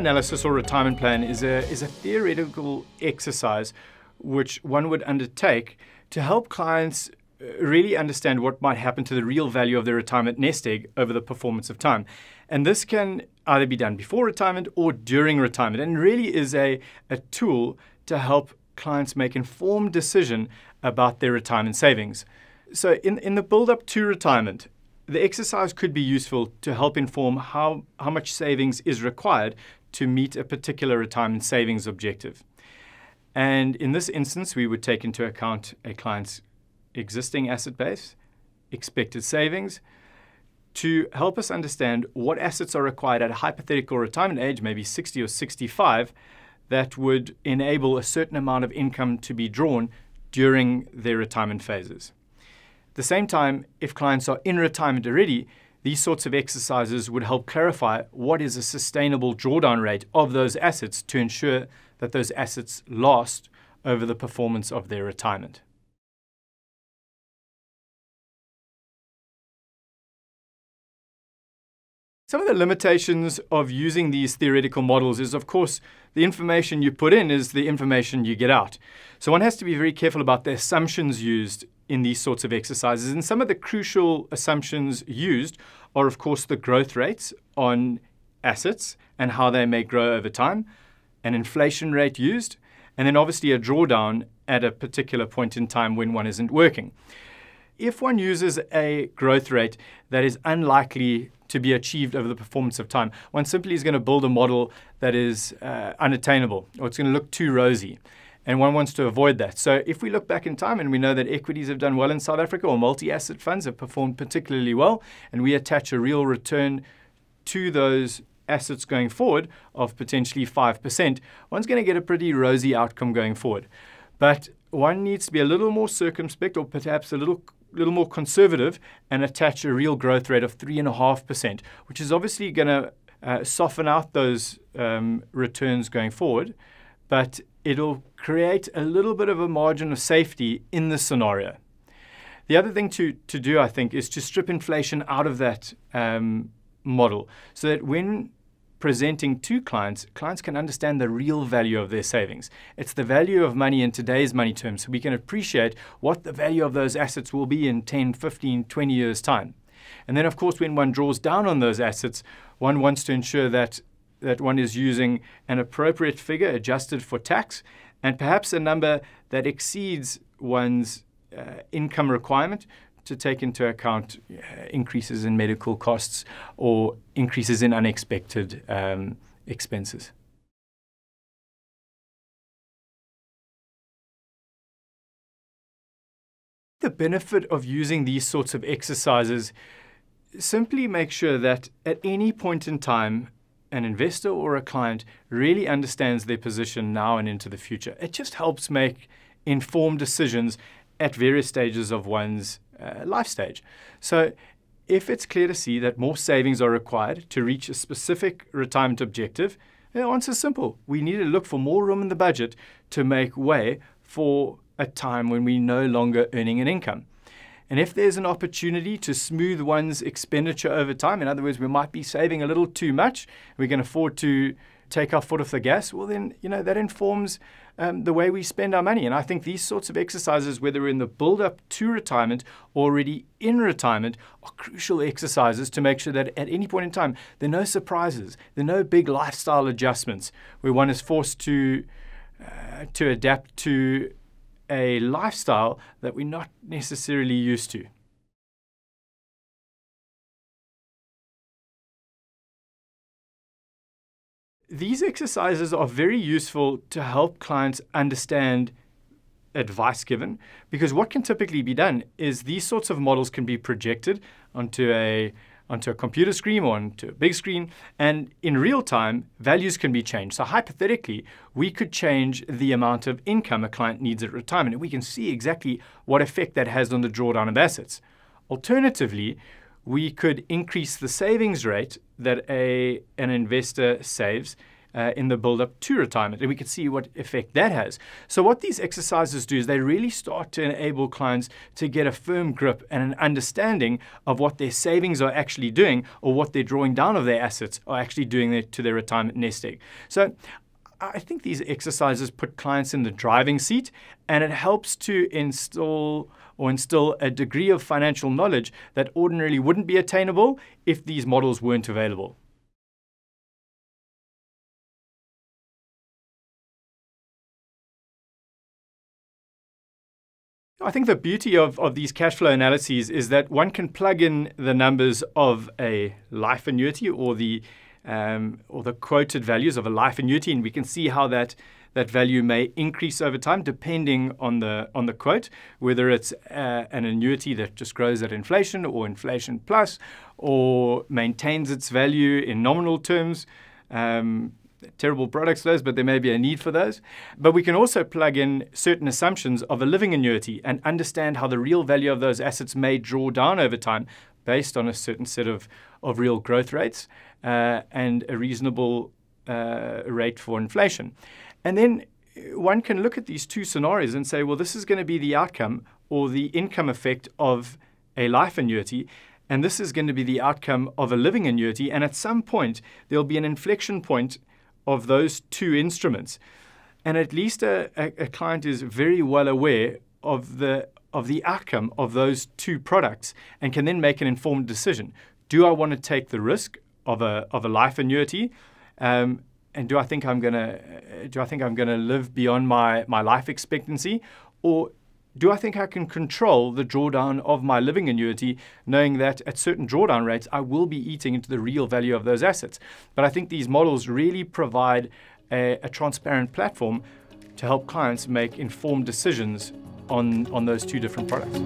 analysis or retirement plan is a theoretical exercise which one would undertake to help clients really understand what might happen to the real value of their retirement nest egg over the performance of time. And this can either be done before retirement or during retirement, and really is a tool to help clients make informed decision about their retirement savings. So in the build-up to retirement, the exercise could be useful to help inform how much savings is required to meet a particular retirement savings objective. And in this instance, we would take into account a client's existing asset base, expected savings, to help us understand what assets are required at a hypothetical retirement age, maybe 60 or 65, that would enable a certain amount of income to be drawn during their retirement phases. At the same time, if clients are in retirement already, these sorts of exercises would help clarify what is a sustainable drawdown rate of those assets to ensure that those assets last over the performance of their retirement. Some of the limitations of using these theoretical models is, of course, the information you put in is the information you get out. So one has to be very careful about the assumptions used in these sorts of exercises. And some of the crucial assumptions used are, of course, the growth rates on assets and how they may grow over time, an inflation rate used, and then obviously a drawdown at a particular point in time when one isn't working. If one uses a growth rate that is unlikely to be achieved over the performance of time, one simply is going to build a model that is unattainable, or it's going to look too rosy. And one wants to avoid that. So if we look back in time and we know that equities have done well in South Africa, or multi-asset funds have performed particularly well, and we attach a real return to those assets going forward of potentially 5%, one's going to get a pretty rosy outcome going forward. But one needs to be a little more circumspect, or perhaps a little more conservative, and attach a real growth rate of 3.5%, which is obviously going to soften out those returns going forward, but it'll create a little bit of a margin of safety in this scenario. The other thing to do, I think, is to strip inflation out of that model, so that when presenting to clients, clients can understand the real value of their savings. It's the value of money in today's money terms, so we can appreciate what the value of those assets will be in 10, 15, 20 years' time. And then, of course, when one draws down on those assets, one wants to ensure that one is using an appropriate figure adjusted for tax, and perhaps a number that exceeds one's income requirement, to take into account increases in medical costs or increases in unexpected expenses. The benefit of using these sorts of exercises, simply make sure that at any point in time, an investor or a client really understands their position now and into the future. It just helps make informed decisions at various stages of one's life stage. So if it's clear to see that more savings are required to reach a specific retirement objective, the answer is simple. We need to look for more room in the budget to make way for a time when we're no longer earning an income. And if there's an opportunity to smooth one's expenditure over time, in other words, we might be saving a little too much, we can afford to take our foot off the gas, well then, that informs the way we spend our money. And I think these sorts of exercises, whether in the build-up to retirement or already in retirement, are crucial exercises to make sure that at any point in time, there are no surprises, there are no big lifestyle adjustments where one is forced to adapt to a lifestyle that we're not necessarily used to. These exercises are very useful to help clients understand advice given, because what can typically be done is these sorts of models can be projected onto a computer screen or onto a big screen, and in real time, values can be changed. So hypothetically, we could change the amount of income a client needs at retirement, and we can see exactly what effect that has on the drawdown of assets. Alternatively, we could increase the savings rate that an investor saves in the build-up to retirement, and we can see what effect that has. So what these exercises do is they really start to enable clients to get a firm grip and an understanding of what their savings are actually doing, or what they're drawing down of their assets are actually doing to their retirement nest egg. So I think these exercises put clients in the driving seat, and it helps to instill a degree of financial knowledge that ordinarily wouldn't be attainable if these models weren't available. I think the beauty of these cash flow analyses is that one can plug in the numbers of a life annuity or the quoted values of a life annuity, and we can see how that value may increase over time depending on the quote, whether it's an annuity that just grows at inflation or inflation plus, or maintains its value in nominal terms. Terrible products, those, but there may be a need for those. But we can also plug in certain assumptions of a living annuity and understand how the real value of those assets may draw down over time based on a certain set of real growth rates and a reasonable rate for inflation. And then one can look at these two scenarios and say, well, this is going to be the outcome or the income effect of a life annuity, and this is going to be the outcome of a living annuity. And at some point, there'll be an inflection point of those two instruments. And at least a client is very well aware of the outcome of those two products and can then make an informed decision. Do I want to take the risk of a life annuity? And do I think I'm going to live beyond my life expectancy, or do I think I can control the drawdown of my living annuity, knowing that at certain drawdown rates I will be eating into the real value of those assets? But I think these models really provide a transparent platform to help clients make informed decisions on those two different products.